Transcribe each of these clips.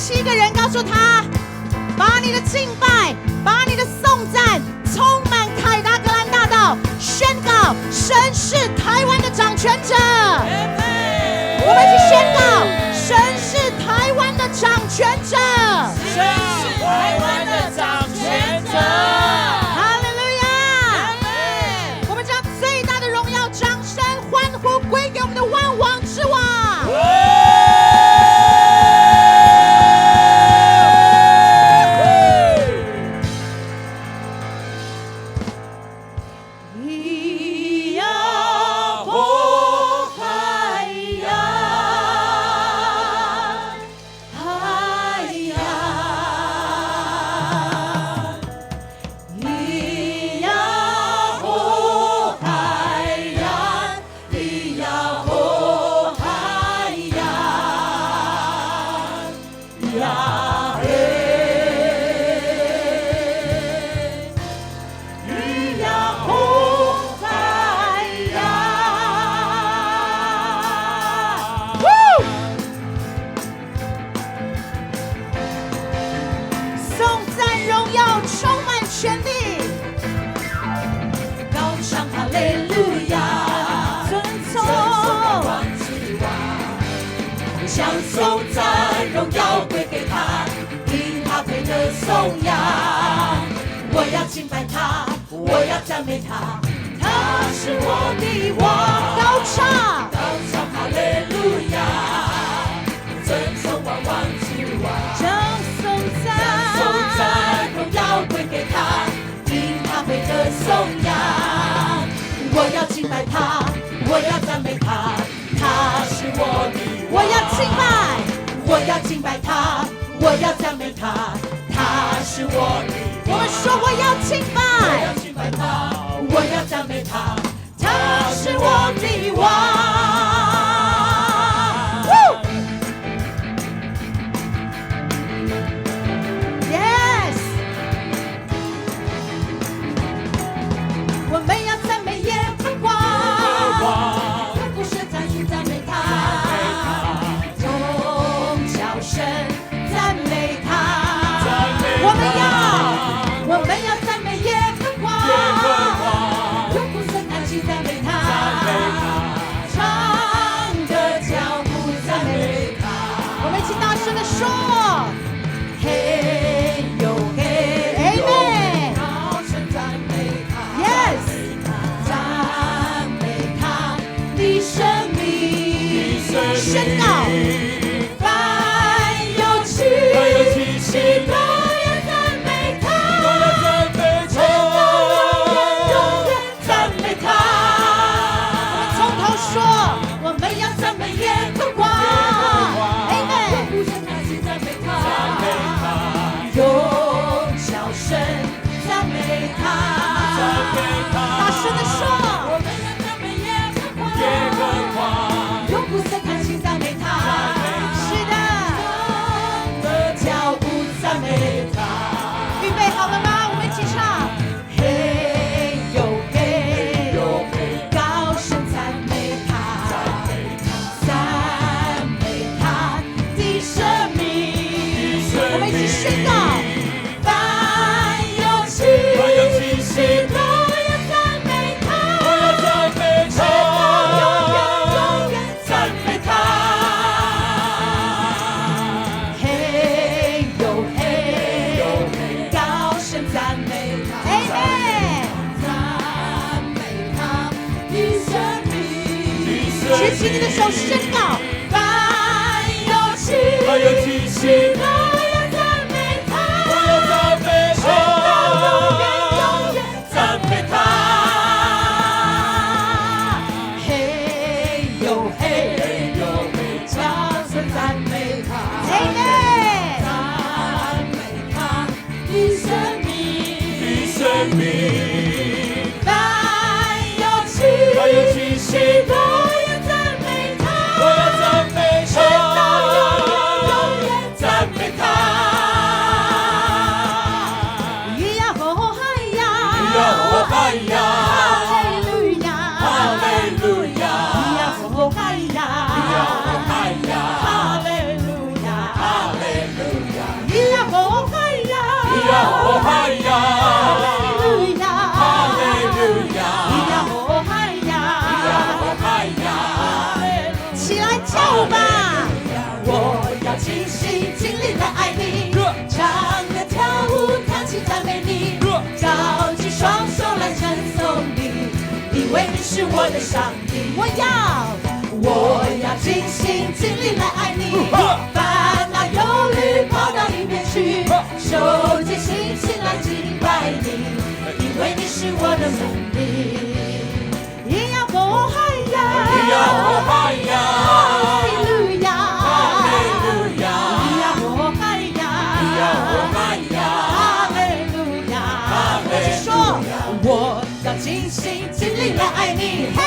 7个人告诉他，把你的敬拜，把你的颂赞充满凯达格兰大道，宣告神是台湾的掌权者。我们一起宣告，神是台湾的掌权者，神是台湾的掌权者。哈利路亚！我们将最大的荣耀、掌声、欢呼归给我们的万王之王。将颂赞荣耀归给他，因他配得颂扬。我要敬拜他，我要赞美他，他是我的王。高唱，高唱哈利路亚，尊崇万王之王。将颂赞荣耀归给他，因他配得颂扬。我要敬拜他，我要赞美他，他是我的王。我要敬拜，我要敬拜他，我要赞美他，他是我的王。我们说我要敬拜，我要敬拜他，我要赞美他，他是我的王。Yes， 我们要赞美耶和华，不是再去赞美他，用叫声赞美他。我们要赞美耶和华，用鼓声弹琴赞美他，唱着脚步赞美他。我们一起大声地说，嘿呦嘿 ，Amen。高声赞美他 Yes， 赞美他的生命，宣告，凡有气息都要赞美他，永远赞美他。从头说，我们要赞美耶和华 ，Amen。鼓声弹琴赞美他，用笑声赞美他，大声地说，我们要赞美耶和华，用鼓声弹琴赞美他，是的，脚步赞美他。预备好了吗？我们一起唱，嘿呦嘿，高声赞美他，赞美他的生命。我们一起宣告，凡有气息都要赞美他，永远赞美他。嘿呦嘿，高声赞美他 ，Amen。赞美他的生命，举起你的手宣告，凡有气息都要赞美他，永远赞美他。嘿呦嘿，高声赞美他 ，Amen。赞美他的生命，凡有气息都要赞美他，永远赞美他。咿呀吼嗨呀，哈利路亚，咿呀吼嗨呀，哈利路亚，起来跳舞吧！我要尽心尽力来爱你，唱歌跳舞弹琴赞美你，高举双手来称颂你，因为你是我的上帝。我要尽心尽力来爱你，烦恼忧虑抛到一边去，手接信心来敬拜你，因为你是我的上帝。我要尽心尽力来爱你，唱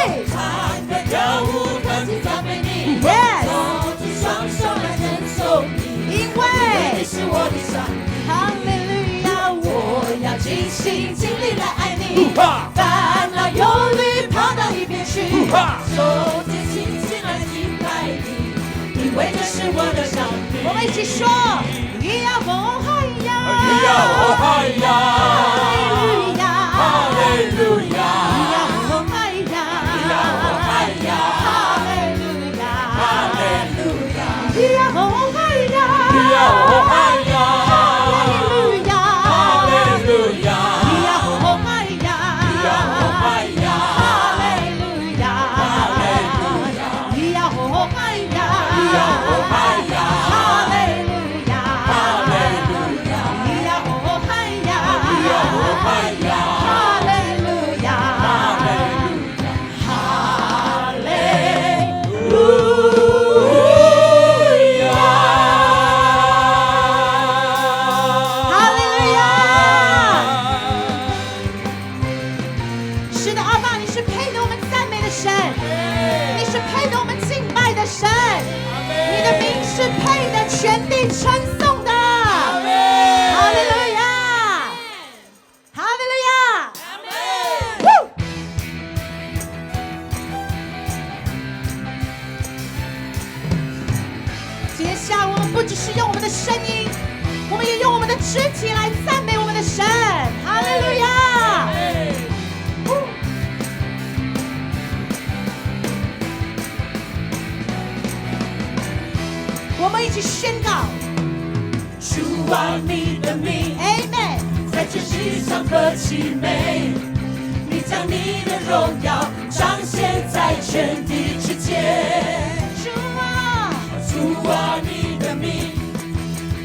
歌跳舞弹琴赞美你，手举双手来称颂你，因为你是我的上帝。哈利路亚！我要尽心尽力来爱你，烦恼忧虑抛到一边去，手接信心来敬拜你，因为你是我的上帝。我们一起说，咿呀哦嗨呀，咿呀哦嗨呀，哈利路亚，哈利路亚，咿呀哦嗨呀，咿呀哦嗨呀，哈利路亚，哈利路亚，咿呀哦嗨呀，咿呀哦嗨呀，哈利路亚，哈利路亚，咿呀哦嗨呀，咿呀哦嗨呀，哈利路亚，哈利路亚，咿呀哦嗨呀，咿呀哦嗨呀，哈利路亚，哈利路亚，咿呀哦嗨呀，咿呀哦嗨呀，哈利路亚，哈利路哈利亚，哈利路亚！是的，阿爸，你是配得我们赞美的神，你是配得我们敬拜的神，你的名是配得全地称颂的。哈利路亚！哈利路亚！今天下午，我们不只是用我们的声音，我们也用我们的肢体来赞美我们的神。哈利路亚！我们一起宣告主啊，你的名，Amen。在全地上何其美！你将你的荣耀彰显在全地之间。主啊，主啊，你的名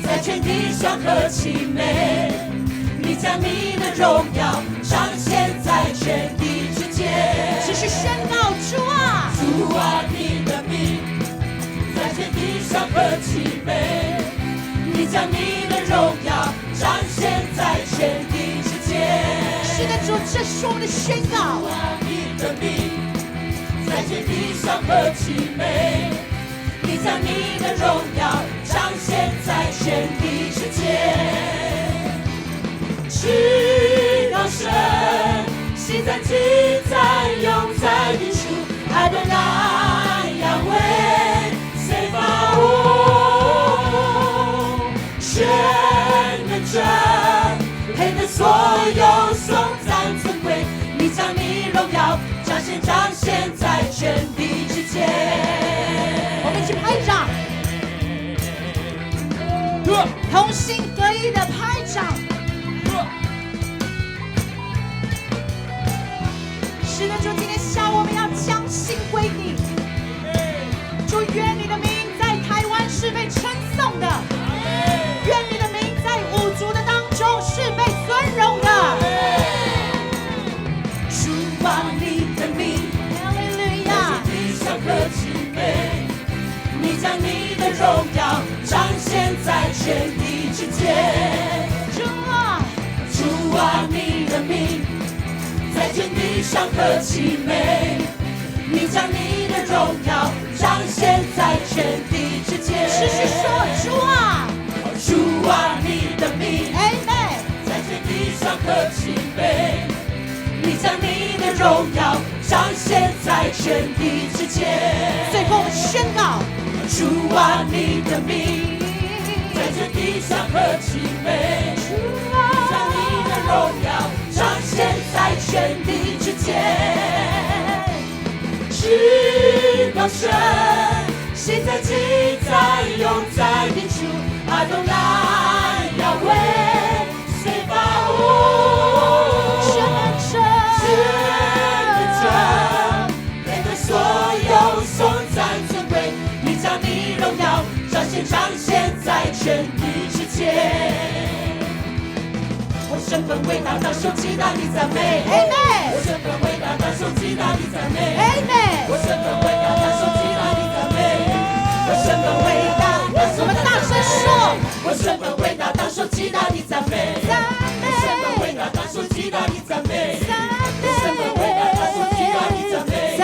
在全地上何其美！你将你的荣耀彰显在全地之间。继续宣告，主啊，主啊，你的名在全地上何其美！你将你的荣耀彰显在全地之间。是的，主，这是我们的宣告。主啊，你的名在全地上何其美！你将你的荣耀彰显在全地之间。至高神，现在记在永在的主，爱的那亚威，谁把我全能者，配得所有颂赞尊贵，你将你荣耀彰显在全地之间。我们一起拍掌，同心合一的拍掌。是的，主，今天下午我们要将心归你。主，愿你的名在台湾是被称颂的，愿你的名在五族的当中是被尊荣的。主啊，你的名哈利路亚！在地上何其美！你将你的荣耀彰显在全地之间。主啊，主啊，你的名在全地上何其美！你将你的荣耀彰显在全地之间。继续说，主啊，主啊，你的名Amen。在全地上何其美！你将你的荣耀彰显在全地之间。最后我们宣告，主啊，你的名在全地上何其美！主啊，高神，现在记在永在的主，阿东来要为谁发物，全能者，面对所有颂赞尊贵，你将你荣耀彰显在全地之间。我身份伟大，当受极大的赞美。我身份伟大，当受极大的赞美。我身份伟大，当受极大的赞美。我身份伟大，我们大声说，我身份伟大，当受极大的赞美。我身份伟大，当受极大的赞美。我身份伟大，当受极大的赞美。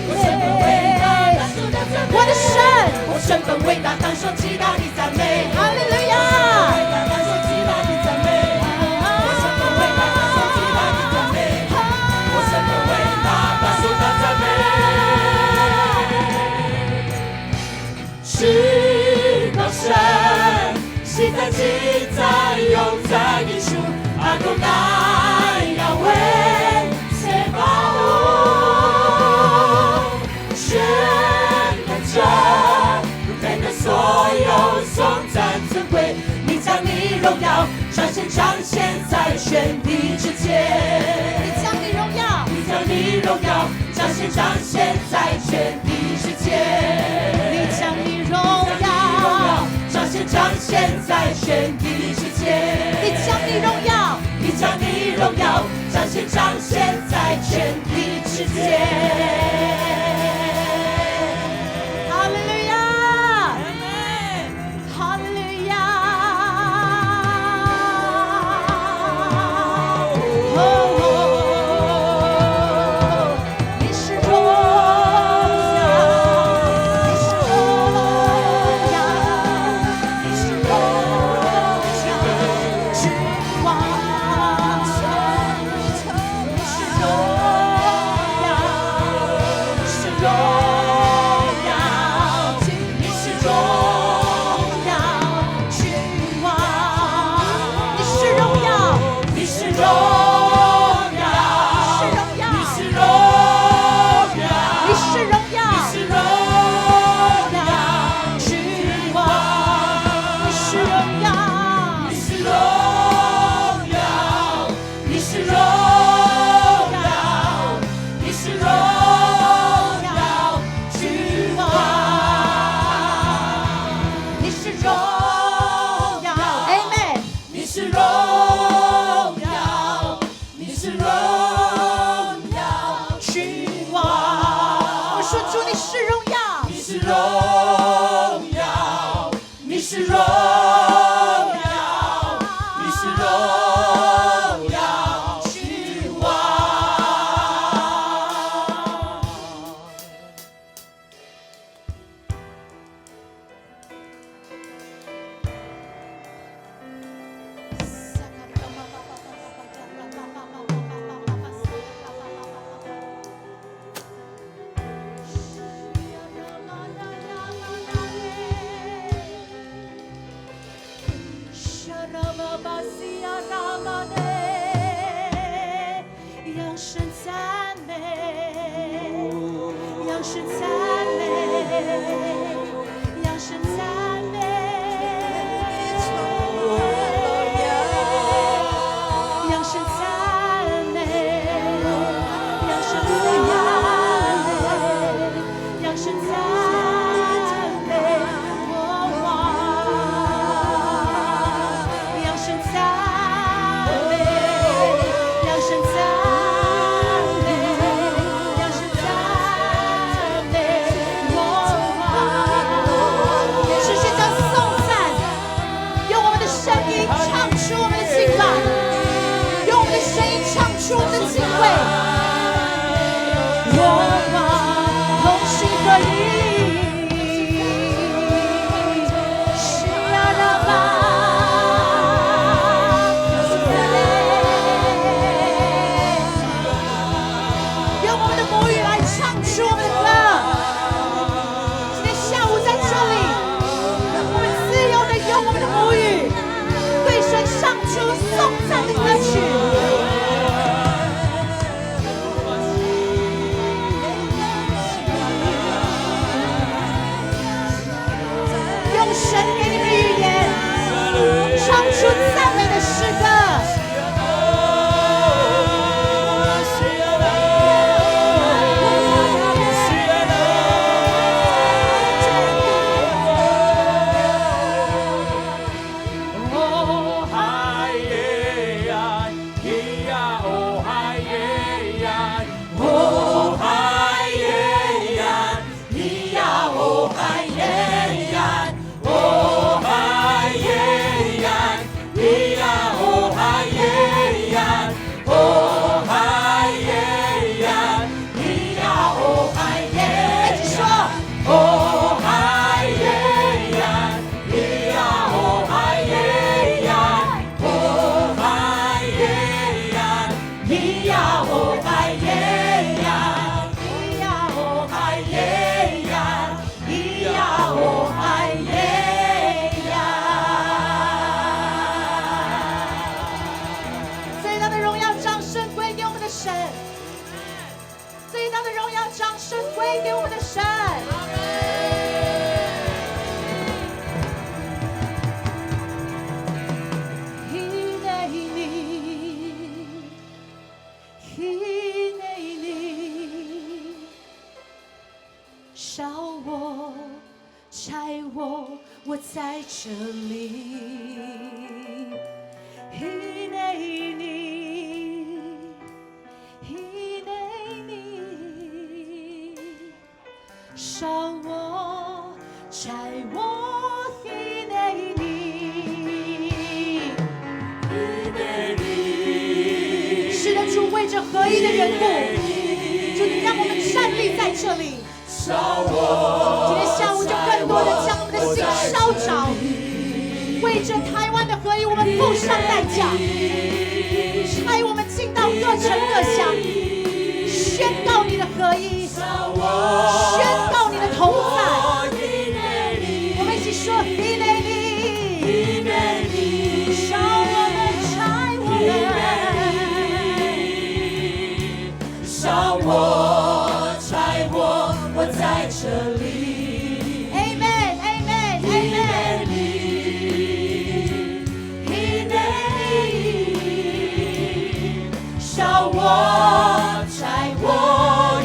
我身份伟大，当受的赞美。我的神，我身份伟大，当受极大的赞美。哈利路亚。是高神，现在记在永在的主，阿东来要为谁发物，全能者，面对所有颂赞尊贵，你将你荣耀彰显在全地之间。你将你荣耀，你将你荣耀彰显在全地之间。你将你荣耀彰显在全地之间，你将你荣耀，你将你荣耀彰显在全地之间。哈利路亚，哈利路亚。你是荣耀，你是荣耀。拆我在这里。伊内你，伊内你，烧我，拆我，伊内你，伊内你。是的，主为着合一的缘故，主你让我们站立在这里。烧我，今天下午就更多的将我们的心烧着，为着台湾的合一，我们付上代价，差我们进到各城各乡，宣告你的合一，宣告你的同在。我们一起说：伊内你，烧我们，拆我们，烧我，拆我，我在这里。Amen, Amen, Amen. 烧我，拆我，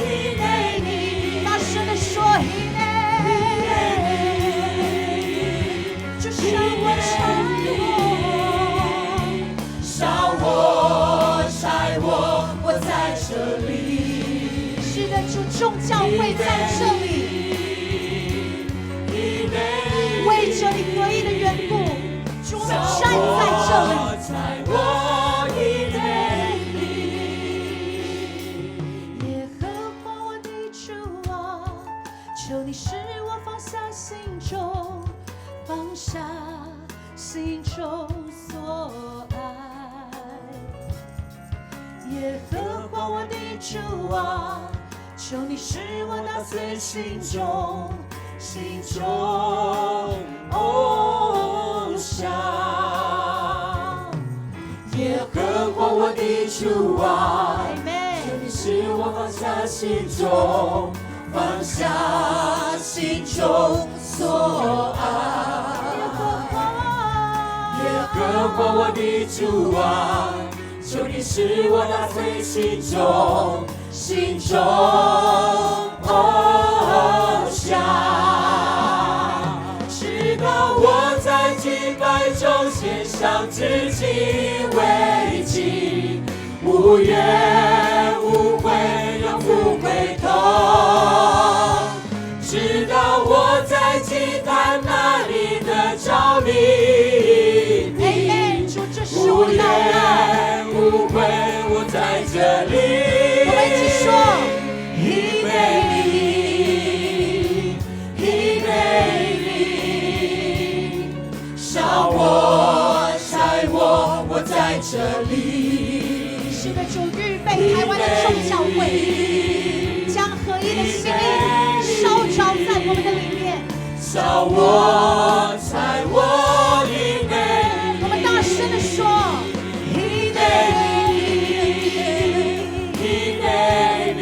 伊内你。大声地说：伊内，就烧我，烧我，拆我，我在这里。是的，主众教会在这里，为着你合一的缘故，主我们站在这里。拆我，伊内耶和华我的主啊，求你使我放下心中，放下心中所爱。耶和华我的主啊，求你使我打碎心中偶像。耶和华我的主啊，求你使我放下心中，放下心中所爱。耶和华我的主啊，求你使我打碎心中偶像，直到我在敬拜中献上至今为祭，无怨无悔，让福归头。直到我在祭坛那里的照明，无怨无悔，我在这里。我们一起说：伊内你，烧我，拆我，我在这里。是的，主预备台湾的众教会，将合一的心意烧着在我们的里面。烧我，拆我，伊内。我们大声地说：伊内你，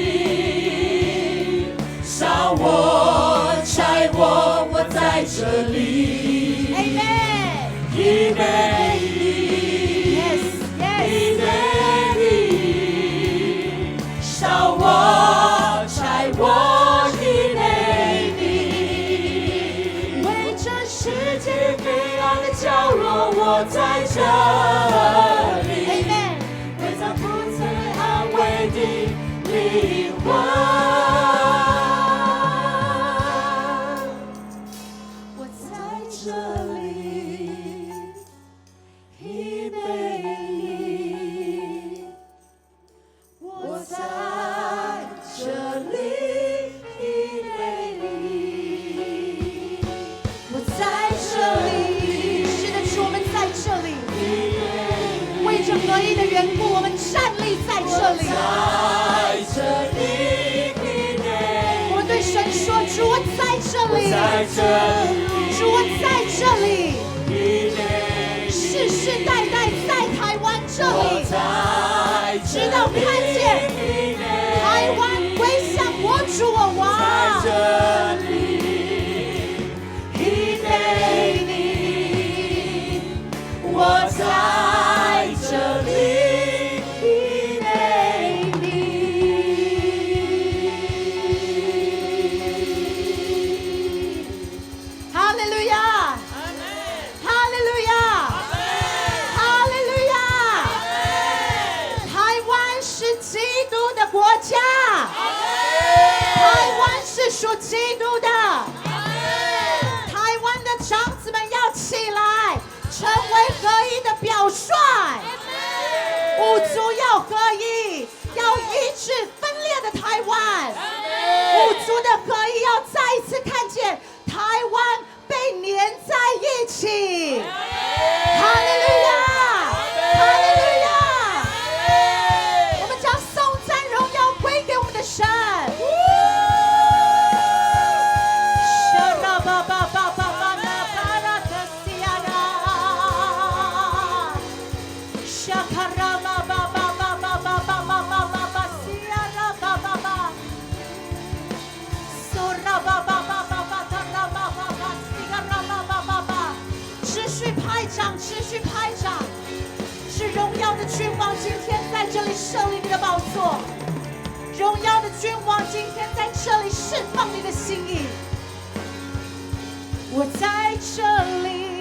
烧我，拆我，我在这里。Amen. 伊内你 Yes, 伊 yes. 内你，烧我，拆我，伊内你。为这世界黑暗的角落，我在这里。 Amen. 为造不曾安慰的灵魂。我在这里，伊内你。我在这里，伊内你。我在这里。是的，主，我们在这里。为着合一的缘故，我们站立在这里。在这里，伊内。我们对神说：主，我在这里。在这里，主，我在这里。伊内。世世代代在台湾这里，在直到看见台湾归向我主我王。在这里，伊内你。我在这里，伊内你。稣基督的。台湾的长子们要起来，成为合一的表率。五族要合一，要医治分裂的台湾。五族的合一要再一次看见台湾被连在一起。哈利路亚，哈利路亚！我们将颂赞荣耀归给我们的神。持续拍掌，是荣耀的君王今天在这里设立你的宝座，荣耀的君王今天在这里释放你的心意。我在这里。